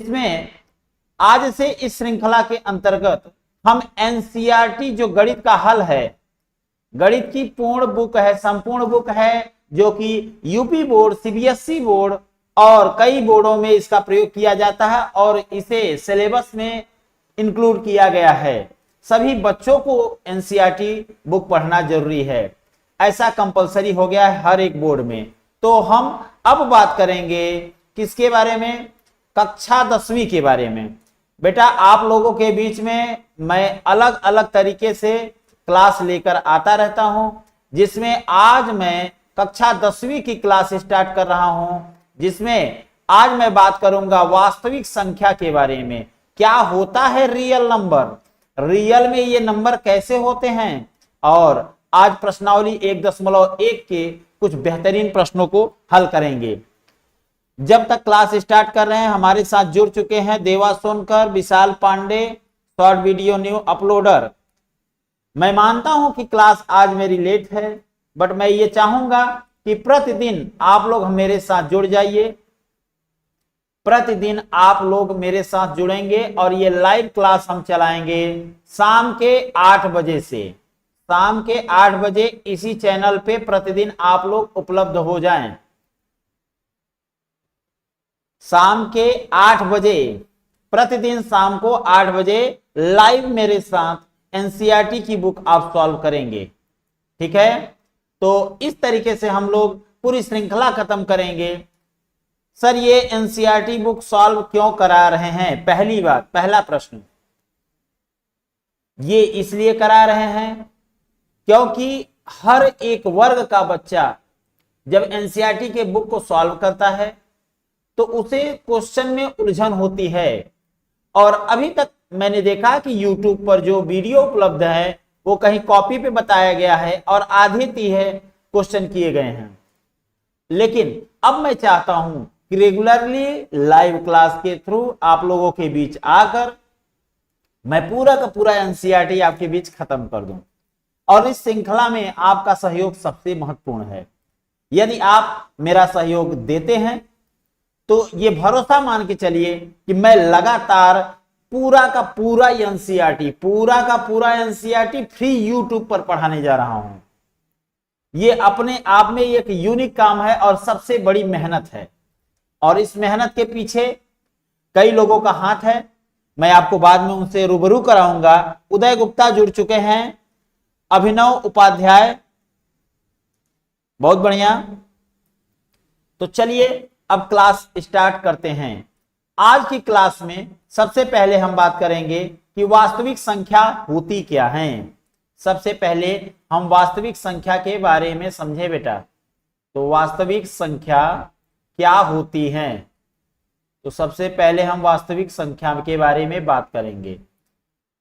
इसमें आज से इस श्रृंखला के अंतर्गत हम एनसीईआरटी जो गणित का हल है, गणित की पूर्ण बुक है, संपूर्ण बुक है, जो कि यूपी बोर्ड, सीबीएसई बोर्ड और कई बोर्डों में इसका प्रयोग किया जाता है और इसे सिलेबस में इंक्लूड किया गया है। सभी बच्चों को एनसीईआरटी बुक पढ़ना जरूरी है, ऐसा कंपलसरी हो गया है हर एक बोर्ड में। तो हम अब बात करेंगे किसके बारे में? कक्षा 10वीं के बारे में। बेटा आप लोगों के बीच में मैं अलग अलग तरीके से क्लास लेकर आता रहता हूं, जिसमें आज मैं कक्षा 10वीं की क्लास स्टार्ट कर रहा हूं, जिसमें आज मैं बात करूंगा वास्तविक संख्या के बारे में। क्या होता है रियल नंबर, रियल में ये नंबर कैसे होते हैं, और आज प्रश्नावली 1.1 के कुछ बेहतरीन प्रश्नों को हल करेंगे। जब तक क्लास स्टार्ट कर रहे हैं हमारे साथ जुड़ चुके हैं Deva Sonkar, Vishal Pandey, short video new uploader. मैं मानता हूं कि क्लास आज मेरी लेट है, बट मैं ये चाहूंगा कि प्रतिदिन आप लोग मेरे साथ जुड़ जाइए, प्रतिदिन आप लोग मेरे साथ जुड़ेंगे और ये लाइव क्लास हम चलाएंगे शाम के 8 बजे से। शाम के 8 बजे इसी चैनल पे प्रतिदिन आप लोग उपलब्ध हो जाएं। शाम के 8 बजे, प्रतिदिन शाम को 8 बजे लाइव मेरे साथ एनसीईआरटी की बुक आप सॉल्व करेंगे। ठीक है, तो इस तरीके से हम लोग पूरी श्रृंखला खत्म करेंगे। सर ये एनसीईआरटी बुक सॉल्व क्यों करा रहे हैं? पहली बात, पहला प्रश्न, ये इसलिए करा रहे हैं क्योंकि हर एक वर्ग का बच्चा जब एनसीईआरटी के बुक को सॉल्व करता है तो उसे क्वेश्चन में उलझन होती है। और अभी तक मैंने देखा कि YouTube पर जो वीडियो उपलब्ध है वो कहीं कॉपी पे बताया गया है और आधे तीहे क्वेश्चन किए गए हैं। लेकिन अब मैं चाहता हूं कि रेगुलरली लाइव क्लास के थ्रू आप लोगों के बीच आकर मैं पूरा का पूरा एनसीईआरटी आपके बीच खत्म कर दूं। और इस श्रृंखला में आपका सहयोग सबसे महत्वपूर्ण है। यदि आप मेरा सहयोग देते हैं तो ये भरोसा मान के चलिए कि मैं लगातार पूरा का पूरा एनसीईआरटी फ्री यूट्यूब पर पढ़ाने जा रहा हूं। ये अपने आप में एक यूनिक काम है और सबसे बड़ी मेहनत है, और इस मेहनत के पीछे कई लोगों का हाथ है। मैं आपको बाद में उनसे रूबरू कराऊंगा। उदय गुप्ता जुड़ चुके हैं, अभिनव उपाध्याय, बहुत बढ़िया। तो चलिए अब क्लास स्टार्ट करते हैं। आज की क्लास में सबसे पहले हम बात करेंगे कि वास्तविक संख्या होती क्या है। सबसे पहले हम वास्तविक संख्या के बारे में समझे बेटा। तो वास्तविक संख्या क्या होती है, तो सबसे पहले हम वास्तविक संख्या के बारे में बात करेंगे।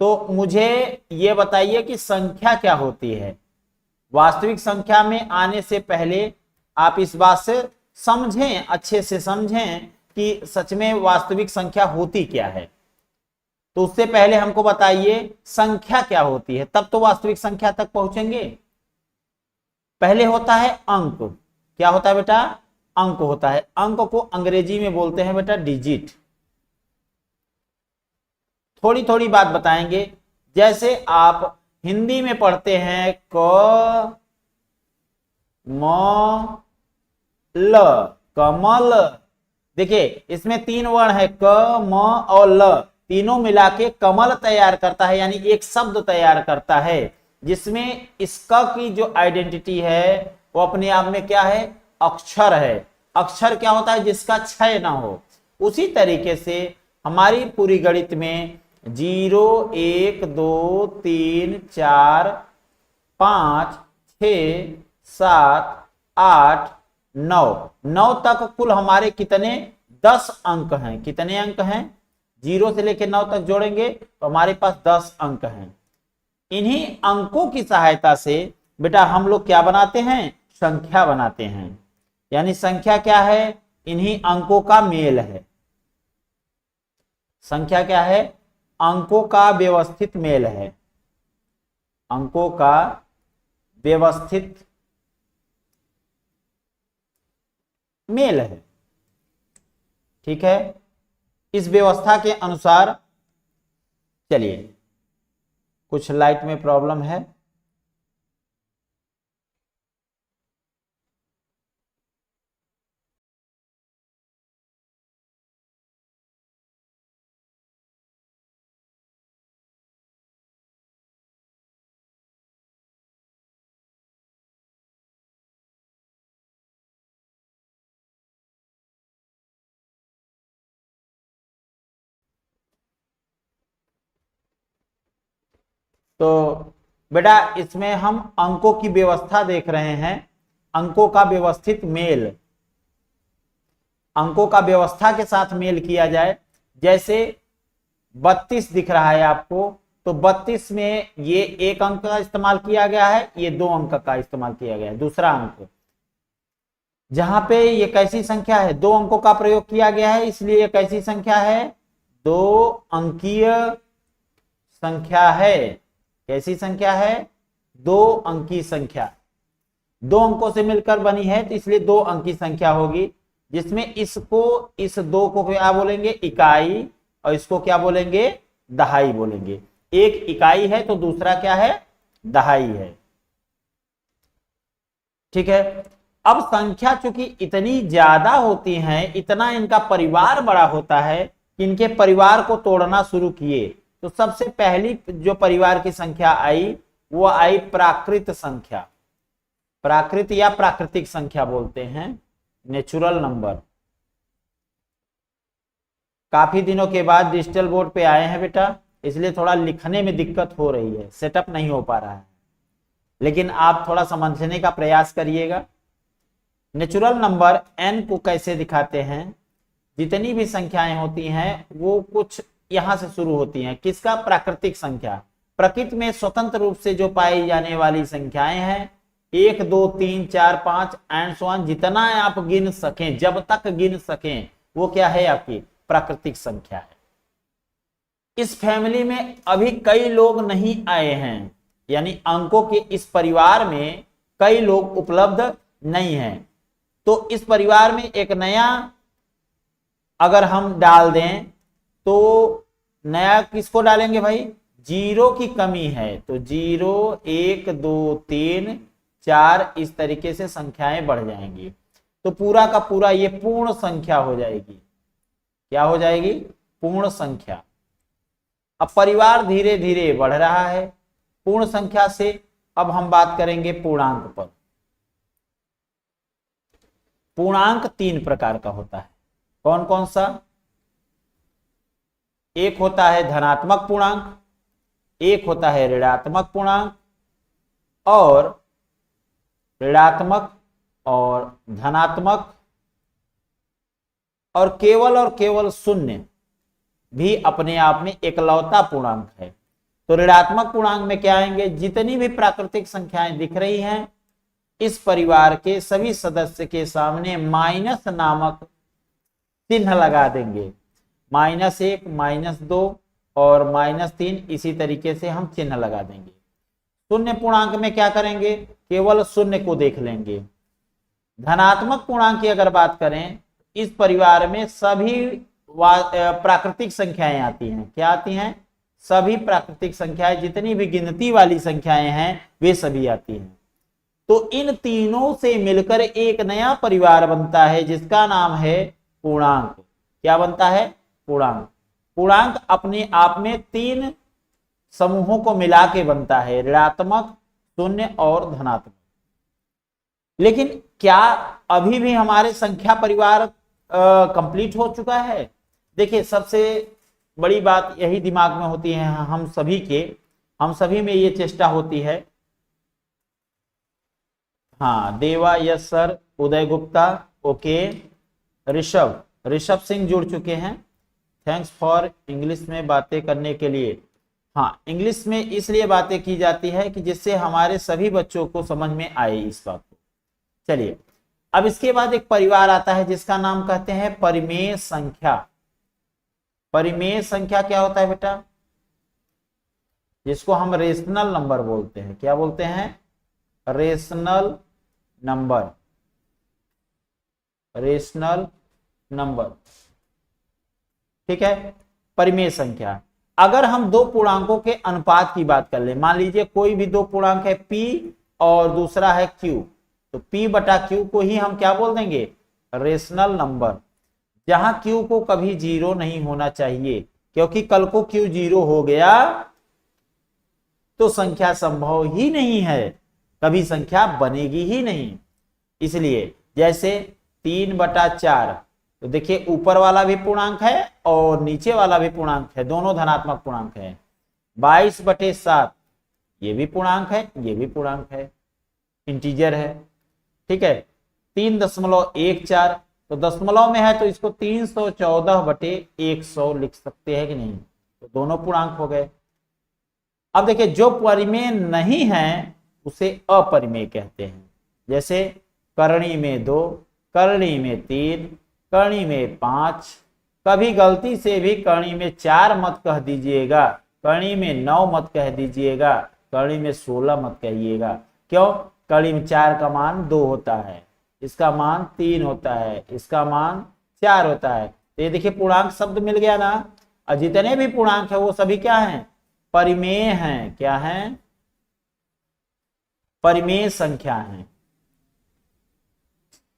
तो मुझे ये बताइए कि संख्या क्या होती है। वास्तविक संख्या में आने से पहले आप इस बात से समझें, अच्छे से समझें कि सच में वास्तविक संख्या होती क्या है। तो उससे पहले हमको बताइए संख्या क्या होती है, तब तो वास्तविक संख्या तक पहुंचेंगे। पहले होता है अंक। क्या होता है बेटा? अंक होता है। अंक को अंग्रेजी में बोलते हैं बेटा डिजिट। थोड़ी थोड़ी बात बताएंगे, जैसे आप हिंदी में पढ़ते हैं क म ल, कमल। देखिए इसमें 3 वर्ण है, क म और ल, तीनों मिला के कमल तैयार करता है, यानी एक शब्द तैयार करता है, जिसमें इसका की जो आइडेंटिटी है वो अपने आप में क्या है? अक्षर है। अक्षर क्या होता है? जिसका क्षय ना हो। उसी तरीके से हमारी पूरी गणित में 0 1 2 3 4 5 6 7 8 9 तक कुल हमारे कितने? 10 अंक हैं। कितने अंक हैं? 0 से लेकर 9 तक जोड़ेंगे तो हमारे पास 10 अंक हैं। इन्हीं अंकों की सहायता से बेटा हम लोग क्या बनाते हैं? संख्या बनाते हैं। यानी संख्या क्या है? इन्हीं अंकों का मेल है। संख्या क्या है? अंकों का व्यवस्थित मेल है। अंकों का व्यवस्थित मेल है। ठीक है, इस व्यवस्था के अनुसार, चलिए कुछ लाइट में प्रॉब्लम है, तो बेटा इसमें हम अंकों की व्यवस्था देख रहे हैं, अंकों का व्यवस्थित मेल, अंकों का व्यवस्था के साथ मेल किया जाए। जैसे 32 दिख रहा है आपको, तो 32 में ये एक अंक का इस्तेमाल किया गया है, ये 2 अंक का इस्तेमाल किया गया है। दूसरा अंक जहां पे ये कैसी संख्या है, 2 अंकों का प्रयोग किया गया है, इसलिए ये कैसी संख्या है, 2 अंकीय संख्या है। कैसी संख्या है, 2 अंकीय संख्या, 2 अंकों से मिलकर बनी है, तो इसलिए 2 अंकीय संख्या होगी, जिसमें इसको, इस 2 को क्या बोलेंगे, इकाई, और इसको क्या बोलेंगे, दहाई बोलेंगे। एक इकाई है तो दूसरा क्या है, दहाई है। ठीक है। अब संख्या चूंकि इतनी ज्यादा होती है, इतना इनका परिवार बड़ा होता है कि इनके परिवार को तोड़ना शुरू किए, तो सबसे पहली जो परिवार की संख्या आई वो आई प्राकृत संख्या। प्राकृत या प्राकृतिक संख्या बोलते हैं, नेचुरल नंबर। काफी दिनों के बाद डिजिटल बोर्ड पे आए हैं बेटा, इसलिए थोड़ा लिखने में दिक्कत हो रही है, सेटअप नहीं हो पा रहा है, लेकिन आप थोड़ा समझने का प्रयास करिएगा। नेचुरल नंबर n को कैसे दिखाते हैं, जितनी भी संख्याएं होती हैं वो कुछ यहां से शुरू होती हैं, किसका, प्राकृतिक संख्या। प्रकृति में स्वतंत्र रूप से जो पाई जाने वाली संख्याएं हैं, 1 2 3 4 5 एंड सो ऑन, जितना आप गिन सकें, जब तक गिन सकें, वो क्या है, आपकी प्राकृतिक संख्या है। इस फैमिली में अभी कई लोग नहीं आए हैं, यानी अंकों के इस परिवार में कई लोग उपलब्ध नहीं हैं, तो इस परिवार में एक नया अगर हम डाल दें, तो नया किसको डालेंगे भाई, 0 की कमी है, तो 0 1 2 3 4 इस तरीके से संख्याएं बढ़ जाएंगी, तो पूरा का पूरा ये पूर्ण संख्या हो जाएगी। क्या हो जाएगी, पूर्ण संख्या। अब परिवार धीरे धीरे बढ़ रहा है पूर्ण संख्या से। अब हम बात करेंगे पूर्णांक पर। पूर्णांक 3 प्रकार का होता है, कौन कौन सा, एक होता है धनात्मक पूर्णांक, एक होता है ऋणात्मक पूर्णांक, और ऋणात्मक और धनात्मक और केवल शून्य भी अपने आप में एकलौता पूर्णांक है। तो ऋणात्मक पूर्णांक में क्या आएंगे, जितनी भी प्राकृतिक संख्याएं दिख रही हैं, इस परिवार के सभी सदस्य के सामने माइनस नामक चिन्ह लगा देंगे, -1 -2 और -3, इसी तरीके से हम चिन्ह लगा देंगे। शून्य पूर्णांक में क्या करेंगे, केवल शून्य को देख लेंगे। धनात्मक पूर्णांक की अगर बात करें, इस परिवार में सभी प्राकृतिक संख्याएं आती हैं। क्या आती हैं, सभी प्राकृतिक संख्याएं, जितनी भी गिनती वाली संख्याएं हैं वे सभी आती हैं। तो इन तीनों से मिलकर एक नया परिवार बनता है, जिसका नाम है पूर्णांक। क्या बनता है, पूर्णांक। पूर्णांक अपने आप में 3 समूहों को मिला के बनता है, ऋणात्मक, शून्य और धनात्मक। लेकिन क्या अभी भी हमारे संख्या परिवार कंप्लीट हो चुका है? देखिए, सबसे बड़ी बात यही दिमाग में होती है हम सभी में ये चेष्टा होती है। हाँ, देवा, यस सर, उदय गुप्ता, ओके, ऋषभ सिंह जुड़ चुके हैं, थैंक्स फॉर इंग्लिश में बातें करने के लिए। हाँ, इंग्लिश में इसलिए बातें की जाती है कि जिससे हमारे सभी बच्चों को समझ में आए इस बात को। चलिए, अब इसके बाद एक परिवार आता है जिसका नाम कहते हैं परिमेय संख्या। परिमेय संख्या क्या होता है बेटा, जिसको हम रेशनल नंबर बोलते हैं। क्या बोलते हैं, रेशनल नंबर। रेशनल नंबर ठीक है। परिमेय संख्या, अगर हम दो पूर्णांकों के अनुपात की बात कर ले, मान लीजिए कोई भी दो पूर्णांक है p और दूसरा है q, तो p बटा q को ही हम क्या बोल देंगे, रेशनल नंबर, जहां q को कभी जीरो नहीं होना चाहिए, क्योंकि कल को q जीरो हो गया तो संख्या संभव ही नहीं है, कभी संख्या बनेगी ही नहीं। इसलिए जैसे 3/4, तो देखिए ऊपर वाला भी पूर्णांक है और नीचे वाला भी पूर्णांक है, दोनों धनात्मक पूर्णांक है। 22/7 ये भी पूर्णांक है, ये भी पूर्णांक है, इंटीजर है, ठीक है। 3.14, तो दशमलव में है तो इसको 314/100 लिख सकते हैं कि नहीं, तो दोनों पूर्णांक हो गए। अब देखिए जो परिमेय नहीं है उसे अपरिमेय कहते हैं, जैसे करणी में 2, करणी में 3, करणी में 5, कभी गलती से भी करणी में 4 मत कह दीजिएगा, करणी में 9 मत कह दीजिएगा, करणी में 16 मत कहिएगा। क्यों? करणी में 4 का मान 2 होता है, इसका मान 3 होता है, इसका मान 4 होता है। तो ये देखिए पूर्णांक शब्द मिल गया ना, और जितने भी पूर्णांक है वो सभी क्या हैं, परिमेय हैं। क्या हैं? परिमेय संख्या हैं।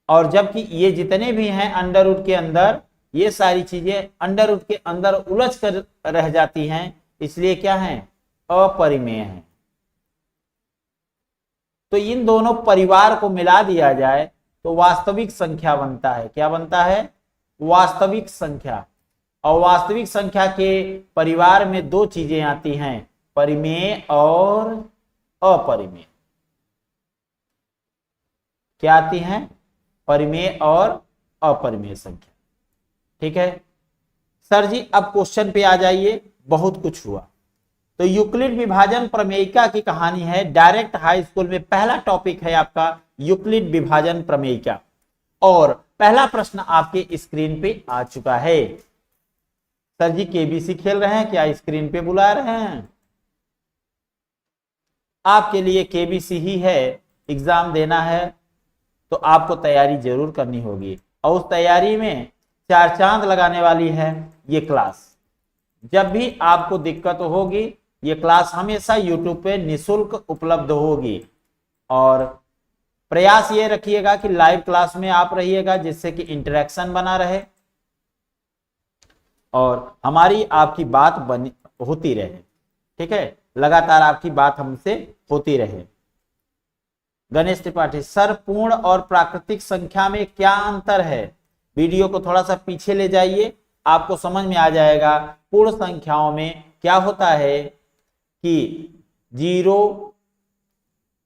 और जबकि ये जितने भी हैं अंडर रूट के अंदर, ये सारी चीजें अंडर रूट के अंदर उलझ कर रह जाती हैं, इसलिए क्या है, अपरिमेय है। तो इन दोनों परिवार को मिला दिया जाए तो वास्तविक संख्या बनता है। क्या बनता है? वास्तविक संख्या। और वास्तविक संख्या के परिवार में दो चीजें आती हैं, परिमेय और अपरिमेय। क्या आती हैं? परिमेय और अपरिमेय संख्या। ठीक है सर जी, अब क्वेश्चन पे आ जाइए, बहुत कुछ हुआ। तो यूक्लिड विभाजन प्रमेयिका की कहानी है। डायरेक्ट हाई स्कूल में पहला टॉपिक है आपका यूक्लिड विभाजन प्रमेयिका, और पहला प्रश्न आपके स्क्रीन पे आ चुका है। सर जी केबीसी खेल रहे हैं क्या, स्क्रीन पे बुला रहे हैं? आपके लिए केबीसी ही है, एग्जाम देना है तो आपको तैयारी जरूर करनी होगी, और उस तैयारी में 4 चांद लगाने वाली है ये क्लास। जब भी आपको दिक्कत होगी, ये क्लास हमेशा YouTube पे निःशुल्क उपलब्ध होगी, और प्रयास ये रखिएगा कि लाइव क्लास में आप रहिएगा, जिससे कि इंटरेक्शन बना रहे और हमारी आपकी बात होती रहे। ठीक है, लगातार आपकी बात हमसे होती रहे। गणेश त्रिपाठी सर, पूर्ण और प्राकृतिक संख्या में क्या अंतर है? वीडियो को थोड़ा सा पीछे ले जाइए, आपको समझ में आ जाएगा। पूर्ण संख्याओं में क्या होता है कि 0,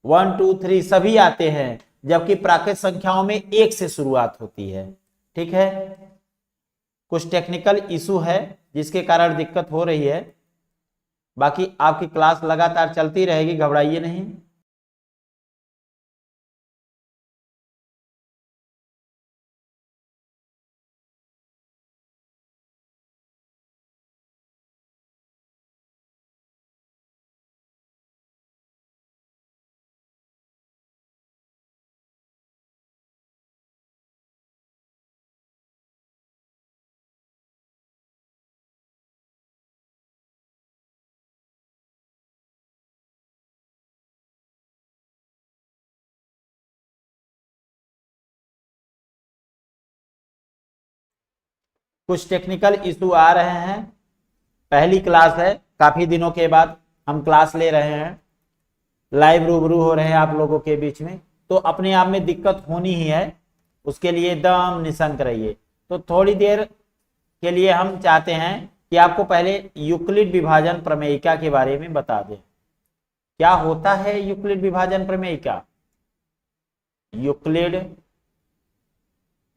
1, 2, 3 सभी आते हैं, जबकि प्राकृतिक संख्याओं में 1 से शुरुआत होती है। ठीक है, कुछ टेक्निकल इशू है जिसके कारण दिक्कत हो रही है, बाकी आपकी क्लास लगातार चलती रहेगी, घबराइए नहीं। कुछ टेक्निकल इशू आ रहे हैं, पहली क्लास है, काफी दिनों के बाद हम क्लास ले रहे हैं, लाइव रूबरू हो रहे हैं आप लोगों के बीच में, तो अपने आप में दिक्कत होनी ही है, उसके लिए एकदम निशंक रहिए। तो थोड़ी देर के लिए हम चाहते हैं कि आपको पहले यूक्लिड विभाजन प्रमेयिका के बारे में बता दें। क्या होता है यूक्लिड विभाजन प्रमेयिका? यूक्लिड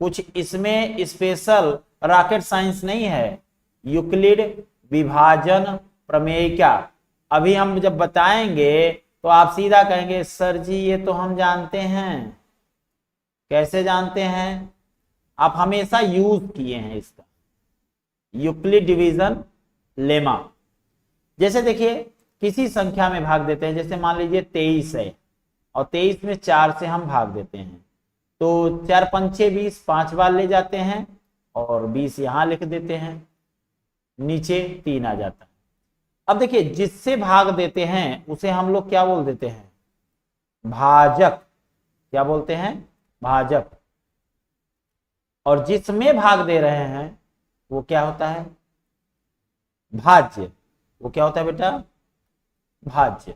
कुछ इसमें स्पेशल रॉकेट साइंस नहीं है, यूक्लिड विभाजन प्रमेयिका। अभी हम जब बताएंगे तो आप सीधा कहेंगे सर जी ये तो हम जानते हैं। कैसे जानते हैं? आप हमेशा यूज किए हैं इसका, यूक्लिड डिवीजन लेमा। जैसे देखिए किसी संख्या में भाग देते हैं, जैसे मान लीजिए 23 है और 23 में 4 से हम भाग देते हैं, तो 4 पंचे 20, 5 बार ले जाते हैं और 20 यहां लिख देते हैं। नीचे 3 आ जाता है। अब देखिए, जिससे भाग देते हैं उसे हम लोग क्या बोल देते हैं, भाजक। क्या बोलते हैं, भाजक। और जिसमें भाग दे रहे हैं वो क्या होता है, भाज्य। वो क्या होता है बेटा, भाज्य।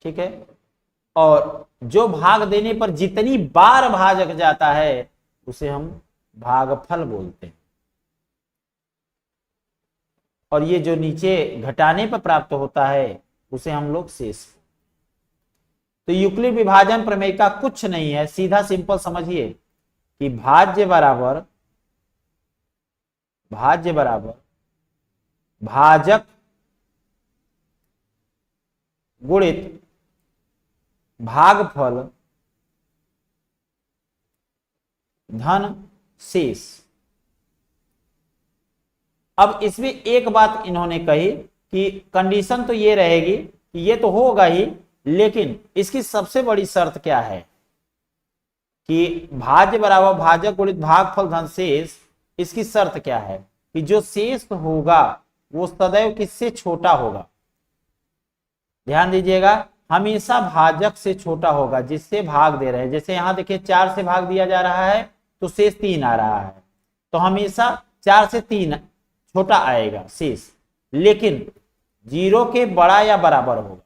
ठीक है। और जो भाग देने पर जितनी बार भाजक जाता है उसे हम भागफल बोलते हैं। और ये जो नीचे घटाने पर प्राप्त होता है उसे हम लोग शेष। तो यूक्लिड विभाजन प्रमेय का कुछ नहीं है, सीधा सिंपल समझिए कि भाज्य बराबर भाजक गुणित भागफल धन शेष। अब इसमें एक बात इन्होंने कही कि कंडीशन तो ये रहेगी कि ये तो होगा ही, लेकिन इसकी सबसे बड़ी शर्त क्या है कि भाज्य बराबर भाजक गुणित भागफल धन शेष। इसकी शर्त क्या है कि जो शेष होगा वो सदैव किससे छोटा होगा, ध्यान दीजिएगा, हमेशा भाजक से छोटा होगा जिससे भाग दे रहे हैं। जैसे यहां देखिए 4 से भाग दिया जा रहा है तो शेष 3 आ रहा है, तो हमेशा 4 से 3 छोटा आएगा शेष, लेकिन 0 के बड़ा या बराबर होगा।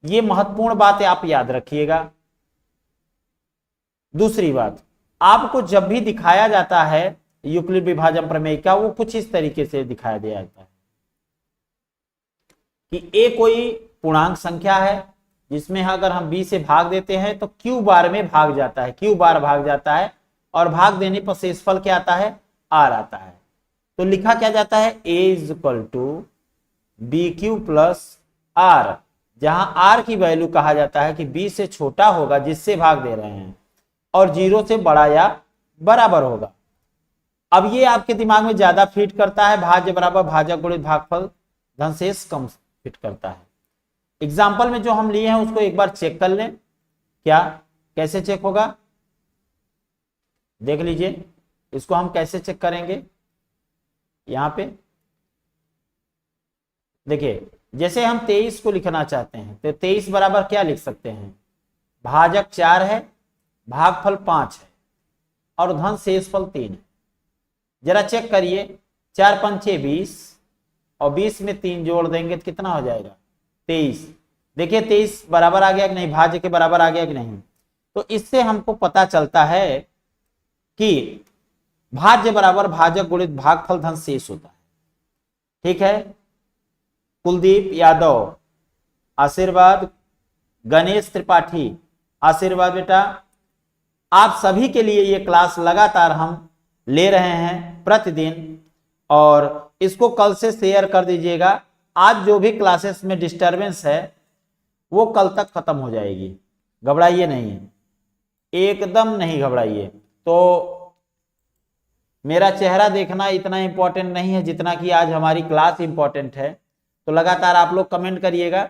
ये महत्वपूर्ण बात है, आप याद रखिएगा। दूसरी बात, आपको जब भी दिखाया जाता है यूक्लिड विभाजन प्रमेय का, वो कुछ इस तरीके से दिखाया जाता है कि ए कोई पूर्णांक संख्या है जिसमें अगर हम b से भाग देते हैं तो q बार में भाग जाता है, q बार भाग जाता है, और भाग देने पर शेषफल क्या आता है, r आता है। तो लिखा क्या जाता है, a is equal to b q plus r, जहां r की वैल्यू कहा जाता है कि b से छोटा होगा जिससे भाग दे रहे हैं, और 0 से बड़ा या बराबर होगा। अब ये आपके दिमाग में ज्यादा फिट करता है, भाज्य बराबर भाजक गुणित भागफल धन शेष कम फिट करता है। एग्जाम्पल में जो हम लिए हैं उसको एक बार चेक कर लें, क्या कैसे चेक होगा, देख लीजिए। इसको हम कैसे चेक करेंगे, यहां पे देखिए, जैसे हम 23 को लिखना चाहते हैं तो 23 बराबर क्या लिख सकते हैं, भाजक 4 है, भागफल 5 है, और धन शेषफल 3 है। जरा चेक करिए, 4 पंचे 20, और 20 में 3 जोड़ देंगे तो कितना हो जाएगा, 23। देखिए 23 बराबर आ गया कि नहीं, भाज्य के बराबर आ गया कि नहीं। तो इससे हमको पता चलता है कि भाज्य बराबर भाजक गुणित भागफल धन शेष होता है। ठीक है, कुलदीप यादव आशीर्वाद, गणेश त्रिपाठी आशीर्वाद बेटा। आप सभी के लिए ये क्लास लगातार हम ले रहे हैं प्रतिदिन, और इसको कल से शेयर कर दीजिएगा। आज जो भी क्लासेस में डिस्टरबेंस है वो कल तक खत्म हो जाएगी, घबराइए नहीं, एकदम नहीं घबराइए। तो मेरा चेहरा देखना इतना इंपॉर्टेंट नहीं है जितना कि आज हमारी क्लास इंपॉर्टेंट है। तो लगातार आप लोग कमेंट करिएगा।